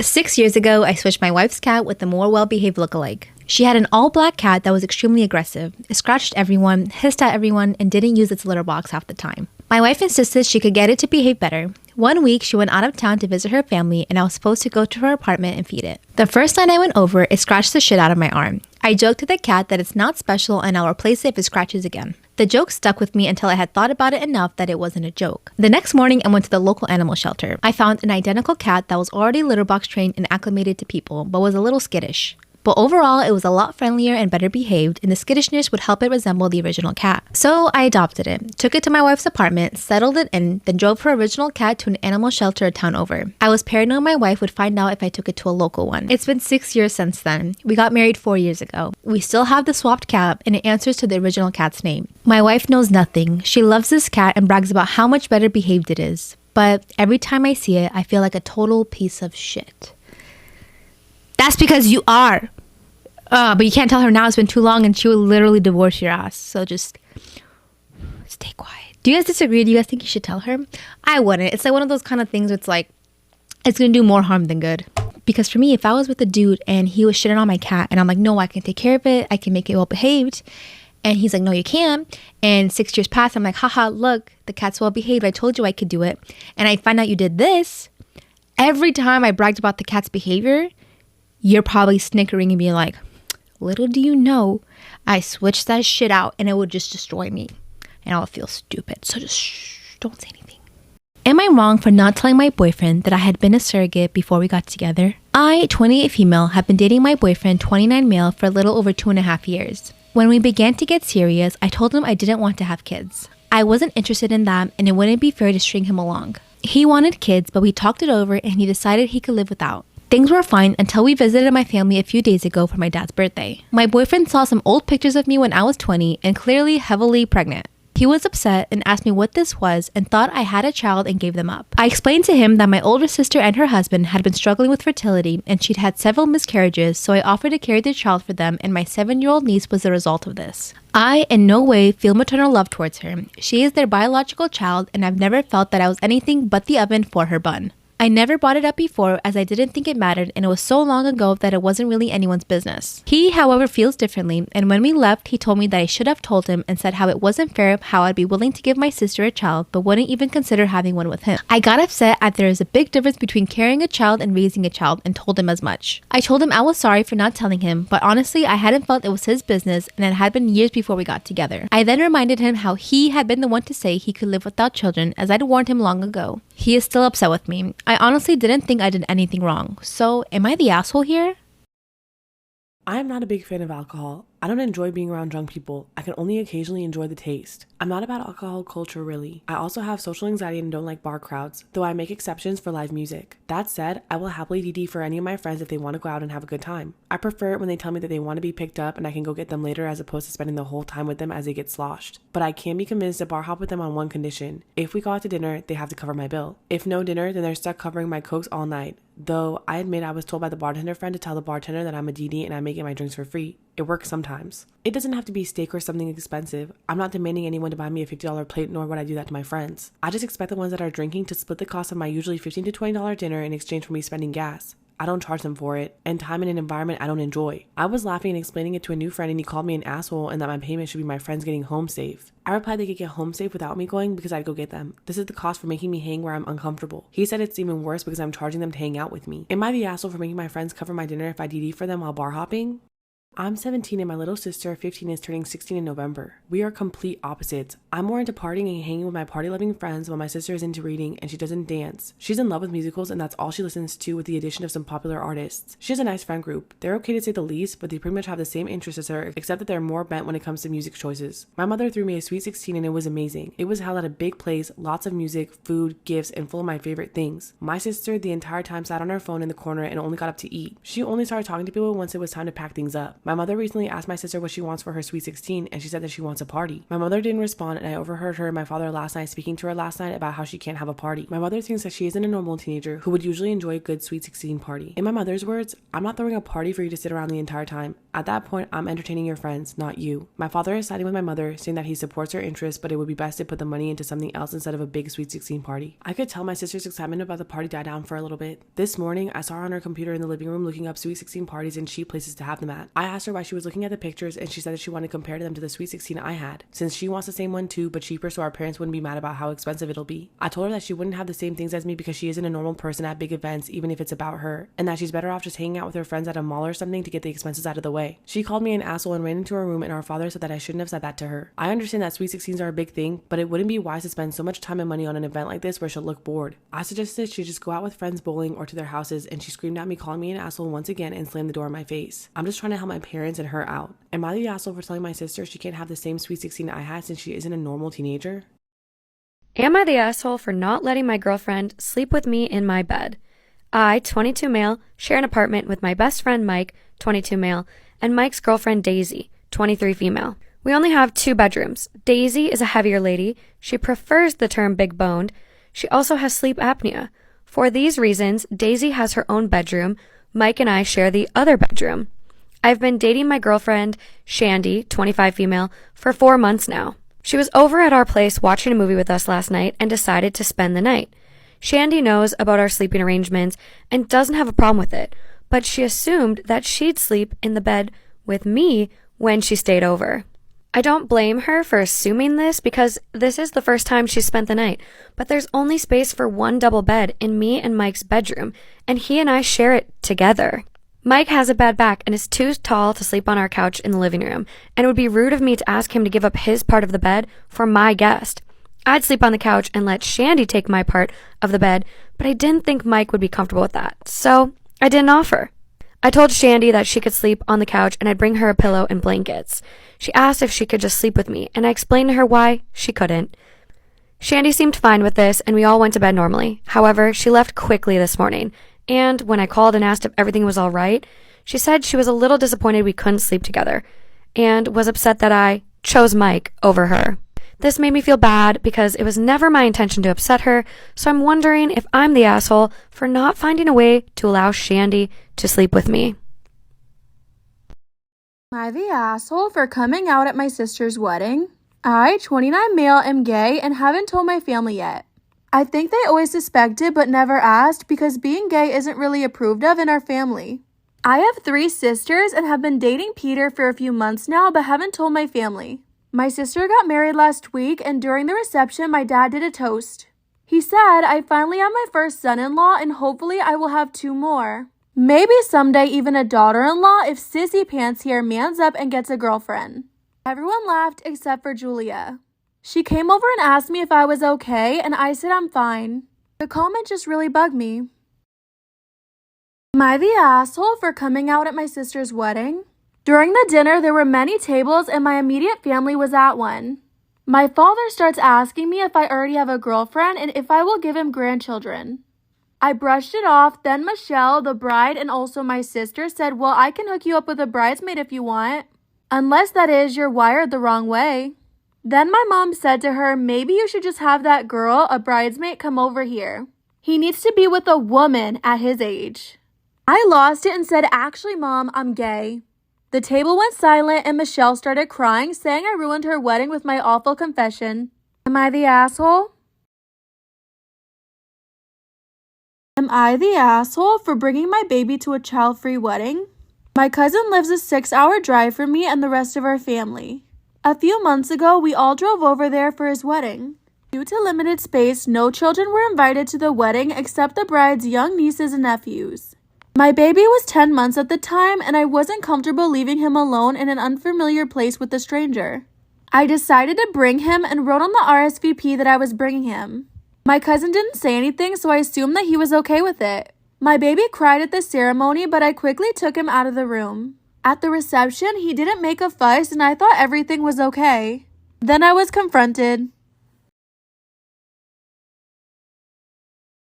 6 years ago, I switched my wife's cat with a more well-behaved lookalike. She had an all-black cat that was extremely aggressive. It scratched everyone, hissed at everyone, and didn't use its litter box half the time. My wife insisted she could get it to behave better. One week, she went out of town to visit her family, and I was supposed to go to her apartment and feed it. The first night I went over, it scratched the shit out of my arm. I joked to the cat that it's not special and I'll replace it if it scratches again. The joke stuck with me until I had thought about it enough that it wasn't a joke. The next morning, I went to the local animal shelter. I found an identical cat that was already litter box trained and acclimated to people, but was a little skittish. But overall, it was a lot friendlier and better behaved, and the skittishness would help it resemble the original cat. So I adopted it, took it to my wife's apartment, settled it in, then drove her original cat to an animal shelter a town over. I was paranoid my wife would find out if I took it to a local one. It's been 6 years since then. We got married 4 years ago. We still have the swapped cat, and it answers to the original cat's name. My wife knows nothing. She loves this cat and brags about how much better behaved it is. But every time I see it, I feel like a total piece of shit. That's because you are. But you can't tell her now, it's been too long and she will literally divorce your ass. So just stay quiet. Do you guys disagree? Do you guys think you should tell her? I wouldn't. It's like one of those kind of things where it's like, it's going to do more harm than good. Because for me, if I was with a dude and he was shitting on my cat and I'm like, no, I can take care of it. I can make it well behaved. And he's like, no, you can't. And 6 years pass. I'm like, haha, look, the cat's well behaved. I told you I could do it. And I find out you did this. Every time I bragged about the cat's behavior, you're probably snickering and being like, little do you know, I switched that shit out and it would just destroy me. And I would feel stupid. So just don't say anything. Am I wrong for not telling my boyfriend that I had been a surrogate before we got together? I, 28 female, have been dating my boyfriend, 29 male, for a little over 2.5 years. When we began to get serious, I told him I didn't want to have kids. I wasn't interested in that and it wouldn't be fair to string him along. He wanted kids, but we talked it over and he decided he could live without. Things were fine until we visited my family a few days ago for my dad's birthday. My boyfriend saw some old pictures of me when I was 20 and clearly heavily pregnant. He was upset and asked me what this was and thought I had a child and gave them up. I explained to him that my older sister and her husband had been struggling with fertility and she'd had several miscarriages, so I offered to carry the child for them and my 7-year-old niece was the result of this. I in no way feel maternal love towards her. She is their biological child and I've never felt that I was anything but the oven for her bun. I never brought it up before as I didn't think it mattered and it was so long ago that it wasn't really anyone's business. He, however, feels differently and when we left, he told me that I should have told him and said how it wasn't fair how I'd be willing to give my sister a child but wouldn't even consider having one with him. I got upset as there is a big difference between carrying a child and raising a child and told him as much. I told him I was sorry for not telling him, but honestly I hadn't felt it was his business and it had been years before we got together. I then reminded him how he had been the one to say he could live without children as I'd warned him long ago. He is still upset with me. I honestly didn't think I did anything wrong. So, am I the asshole here? I am not a big fan of alcohol. I don't enjoy being around drunk people. I can only occasionally enjoy the taste. I'm not about alcohol culture really. I also have social anxiety and don't like bar crowds, though I make exceptions for live music. That said, I will happily DD for any of my friends if they want to go out and have a good time. I prefer it when they tell me that they want to be picked up and I can go get them later as opposed to spending the whole time with them as they get sloshed. But I can be convinced to bar hop with them on one condition. If we go out to dinner, they have to cover my bill. If no dinner, then they're stuck covering my cokes all night. Though I admit I was told by the bartender friend to tell the bartender that I'm a DD and I may get my drinks for free. It works sometimes. It doesn't have to be steak or something expensive. I'm not demanding anyone to buy me a $50 plate, nor would I do that to my friends. I just expect the ones that are drinking to split the cost of my usually $15 to $20 dinner in exchange for me spending gas. I don't charge them for it, and time in an environment I don't enjoy. I was laughing and explaining it to a new friend and he called me an asshole and that my payment should be my friends getting home safe. I replied they could get home safe without me going because I'd go get them. This is the cost for making me hang where I'm uncomfortable. He said it's even worse because I'm charging them to hang out with me. Am I the asshole for making my friends cover my dinner if I DD for them while bar hopping? I'm 17 and my little sister, 15, is turning 16 in November. We are complete opposites. I'm more into partying and hanging with my party-loving friends while my sister is into reading and she doesn't dance. She's in love with musicals and that's all she listens to with the addition of some popular artists. She has a nice friend group. They're okay to say the least, but they pretty much have the same interests as her except that they're more bent when it comes to music choices. My mother threw me a sweet 16 and it was amazing. It was held at a big place, lots of music, food, gifts, and full of my favorite things. My sister the entire time sat on her phone in the corner and only got up to eat. She only started talking to people once it was time to pack things up. My mother recently asked my sister what she wants for her sweet 16 and she said that she wants a party. My mother didn't respond and I overheard her and my father last night speaking to her last night about how she can't have a party. My mother thinks that she isn't a normal teenager who would usually enjoy a good sweet 16 party. In my mother's words, I'm not throwing a party for you to sit around the entire time. At that point, I'm entertaining your friends, not you. My father is siding with my mother, saying that he supports her interests, but it would be best to put the money into something else instead of a big Sweet 16 party. I could tell my sister's excitement about the party died down for a little bit. This morning, I saw her on her computer in the living room looking up Sweet 16 parties and cheap places to have them at. I asked her why she was looking at the pictures, and she said that she wanted to compare them to the Sweet 16 I had, since she wants the same one too, but cheaper, so our parents wouldn't be mad about how expensive it'll be. I told her that she wouldn't have the same things as me because she isn't a normal person at big events, even if it's about her, and that she's better off just hanging out with her friends at a mall or something to get the expenses out of the way. She called me an asshole and ran into her room, and our father said that I shouldn't have said that to her. I understand that Sweet 16s are a big thing, but it wouldn't be wise to spend so much time and money on an event like this where she'll look bored. I suggested she just go out with friends bowling or to their houses, and she screamed at me, calling me an asshole once again, and slammed the door in my face. I'm just trying to help my parents and her out. Am I the asshole for telling my sister she can't have the same Sweet 16 I had since she isn't a normal teenager? Am I the asshole for not letting my girlfriend sleep with me in my bed? I, 22 male, share an apartment with my best friend Mike, 22 male, and Mike's girlfriend Daisy, 23 female. We only have 2 bedrooms. Daisy is a heavier lady. She prefers the term big boned. She also has sleep apnea. For these reasons, Daisy has her own bedroom. Mike and I share the other bedroom. I've been dating my girlfriend, Shandy, 25 female, for 4 months now. She was over at our place watching a movie with us last night and decided to spend the night. Shandy knows about our sleeping arrangements and doesn't have a problem with it, but she assumed that she'd sleep in the bed with me when she stayed over. I don't blame her for assuming this because this is the first time she spent the night, but there's only space for 1 double bed in me and Mike's bedroom, and he and I share it together. Mike has a bad back and is too tall to sleep on our couch in the living room, and it would be rude of me to ask him to give up his part of the bed for my guest. I'd sleep on the couch and let Shandy take my part of the bed, but I didn't think Mike would be comfortable with that, so I didn't offer. I told Shandy that she could sleep on the couch and I'd bring her a pillow and blankets. She asked if she could just sleep with me, and I explained to her why she couldn't. Shandy seemed fine with this, and we all went to bed normally. However, she left quickly this morning, and when I called and asked if everything was all right, she said she was a little disappointed we couldn't sleep together, and was upset that I chose Mike over her. This made me feel bad because it was never my intention to upset her, so I'm wondering if I'm the asshole for not finding a way to allow Shandy to sleep with me. Am I the asshole for coming out at my sister's wedding? I, 29 male, am gay and haven't told my family yet. I think they always suspected but never asked because being gay isn't really approved of in our family. I have 3 sisters and have been dating Peter for a few months now but haven't told my family. My sister got married last week, and during the reception, my dad did a toast. He said, I finally have my first son-in-law, and hopefully I will have 2 more. Maybe someday even a daughter-in-law if Sissy Pants here mans up and gets a girlfriend. Everyone laughed except for Julia. She came over and asked me if I was okay, and I said I'm fine. The comment just really bugged me. Am I the asshole for coming out at my sister's wedding? During the dinner, there were many tables and my immediate family was at one. My father starts asking me if I already have a girlfriend and if I will give him grandchildren. I brushed it off, then Michelle, the bride, and also my sister said, well, I can hook you up with a bridesmaid if you want. Unless that is, you're wired the wrong way. Then my mom said to her, maybe you should just have that girl, a bridesmaid, come over here. He needs to be with a woman at his age. I lost it and said, actually, Mom, I'm gay. The table went silent and Michelle started crying, saying I ruined her wedding with my awful confession. Am I the asshole? Am I the asshole for bringing my baby to a child-free wedding? My cousin lives a 6-hour drive from me and the rest of our family. A few months ago, we all drove over there for his wedding. Due to limited space, no children were invited to the wedding except the bride's young nieces and nephews. My baby was 10 months at the time, and I wasn't comfortable leaving him alone in an unfamiliar place with a stranger. I decided to bring him and wrote on the RSVP that I was bringing him. My cousin didn't say anything, so I assumed that he was okay with it. My baby cried at the ceremony, but I quickly took him out of the room. At the reception, he didn't make a fuss, and I thought everything was okay. Then I was confronted.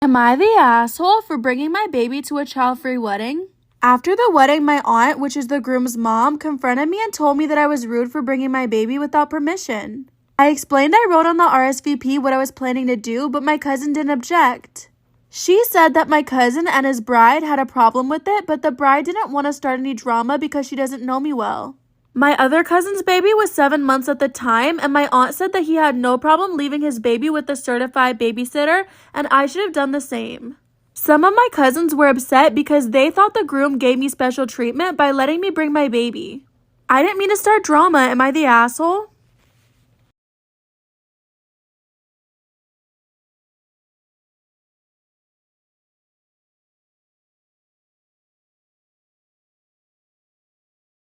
Am I the asshole for bringing my baby to a child-free wedding? After the wedding, my aunt, which is the groom's mom, confronted me and told me that I was rude for bringing my baby without permission. I explained I wrote on the RSVP what I was planning to do, but my cousin didn't object. She said that my cousin and his bride had a problem with it, but the bride didn't want to start any drama because she doesn't know me well. My other cousin's baby was 7 months at the time, and my aunt said that he had no problem leaving his baby with a certified babysitter, and I should have done the same. Some of my cousins were upset because they thought the groom gave me special treatment by letting me bring my baby. I didn't mean to start drama, am I the asshole?